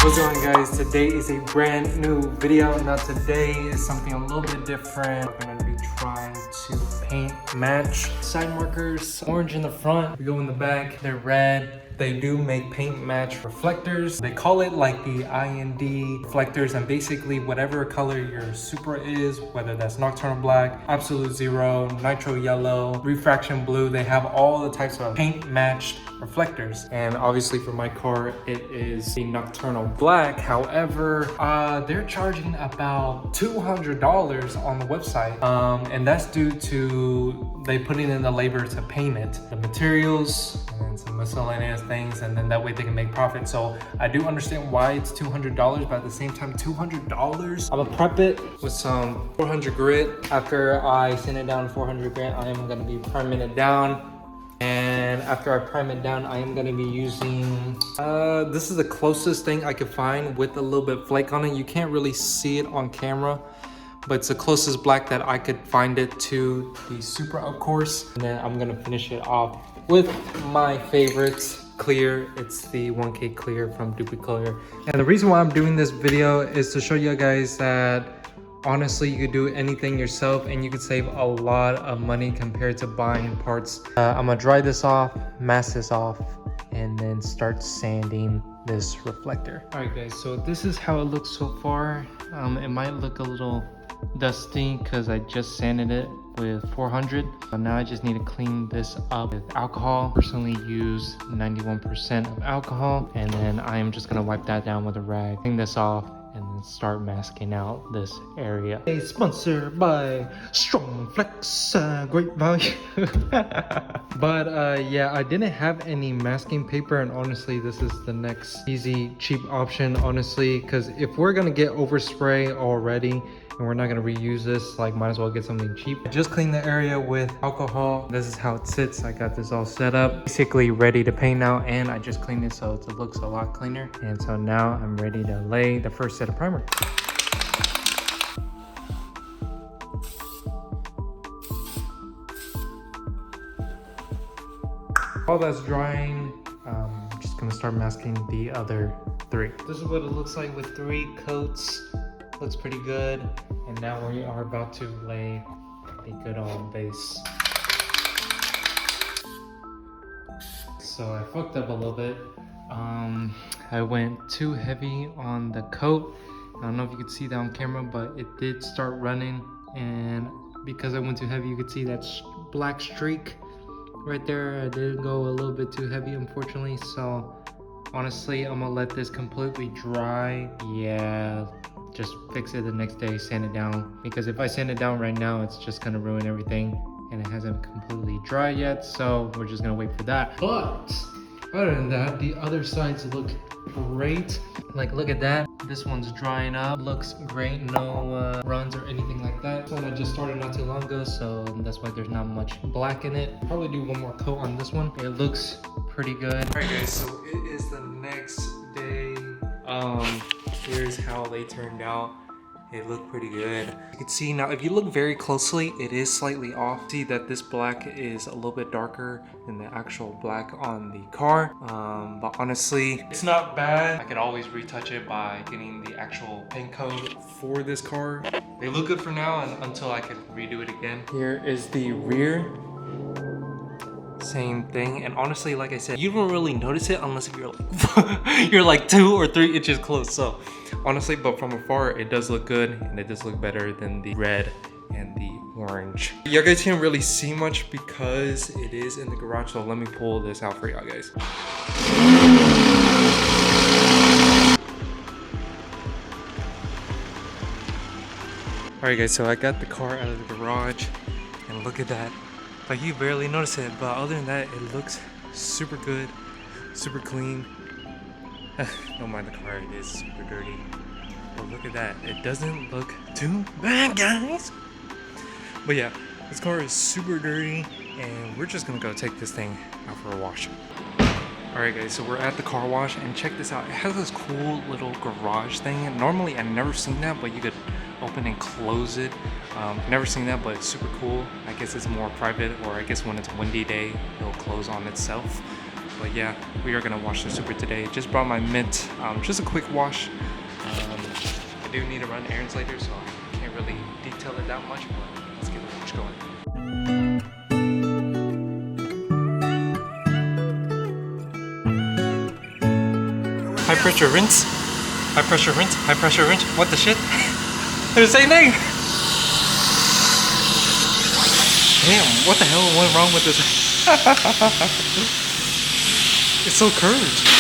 What's going on, guys? Today is a brand new video. Now today is something a little bit different. We're going to be trying to paint match side markers. Orange in the front, we go in the back, they're red. They do make paint match reflectors. They call it like the IND reflectors, and basically whatever color your Supra is, whether that's nocturnal black, absolute zero, nitro yellow, refraction blue, they have all the types of paint matched reflectors. And obviously for my car, it is the nocturnal black. However, they're charging about $200 on the website. And that's due to they putting in the labor to paint it, the materials, and some miscellaneous things, and then that way they can make profit. So I do understand why it's $200, but at the same time, $200. I'm gonna prep it with some 400 grit. After I sand it down 400 grit, I am gonna be priming it down. And after I prime it down, I am gonna be using, this is the closest thing I could find with a little bit of flake on it. You can't really see it on camera, but it's the closest black that I could find it to the Supra, of course. And then I'm gonna finish it off with my favorite clear. It's the 1K clear from Duplicolor. And the reason why I'm doing this video is to show you guys that honestly, you could do anything yourself and you could save a lot of money compared to buying parts. I'm gonna dry this off, mask this off, and then start sanding this reflector. All right, guys, so this is how it looks so far. It might look a little dusty because I just sanded it with 400. But now I just need to clean this up with alcohol. Personally use 91% of alcohol, and then I am just gonna wipe that down with a rag, clean this off, and then start masking out this area. Hey, sponsored by Strong Flex, great value. But yeah, I didn't have any masking paper, and honestly, this is the next easy, cheap option, honestly, because if we're gonna get overspray already, and we're not gonna reuse this, like might as well get something cheap. I just cleaned the area with alcohol. This is how it sits. I got this all set up, basically ready to paint now, and I just cleaned it so it looks a lot cleaner. And so now I'm ready to lay the first set of primer. While that's drying, I'm just gonna start masking the other three. This is what it looks like with 3 coats. Looks pretty good. And now we are about to lay a good old base. So I fucked up a little bit. I went too heavy on the coat. I don't know if you could see that on camera, but it did start running. And because I went too heavy, you could see that black streak right there. I did go a little bit too heavy, unfortunately. So honestly, I'm gonna let this completely dry. Yeah. Just fix it the next day, sand it down. Because if I sand it down right now, it's just gonna ruin everything. And it hasn't completely dried yet, so we're just gonna wait for that. But other than that, the other sides look great. Like, look at that. This one's drying up. Looks great, no runs or anything like that. This one I just started not too long ago, so that's why there's not much black in it. Probably do one more coat on this one. It looks pretty good. All right, guys, so it is the next day. Here's how they turned out. It looked pretty good. You can see now, if you look very closely, it is slightly off. See that this black is a little bit darker than the actual black on the car. But honestly, it's not bad. I could always retouch it by getting the actual paint code for this car. They look good for now and until I can redo it again. Here is the rear. Same thing, and honestly, like I said, you don't really notice it unless if you're like you're like 2 or 3 inches close. So honestly, but from afar it does look good, and it does look better than the red and the orange. You guys can't really see much because it is in the garage, so let me pull this out for y'all guys. All right, guys, so I got the car out of the garage, and look at that. Like, you barely notice it, but other than that, it looks super good, super clean. Don't mind the car, it is super dirty. But look at that, it doesn't look too bad, guys. But yeah, this car is super dirty, and we're just gonna go take this thing out for a wash. Alright guys, so we're at the car wash, and check this out. It has this cool little garage thing. Normally I've never seen that, but you could open and close it. Never seen that, but it's super cool. I guess it's more private, or I guess when it's a windy day, it'll close on itself. But yeah, we are gonna wash the Supra today. Just brought my mint, just a quick wash. I do need to run errands later, so I can't really detail it that much, but let's get the wash going. High pressure rinse. High pressure rinse. High pressure rinse. What the shit? They're the same thing. Damn, what the hell went wrong with this? It's so curved.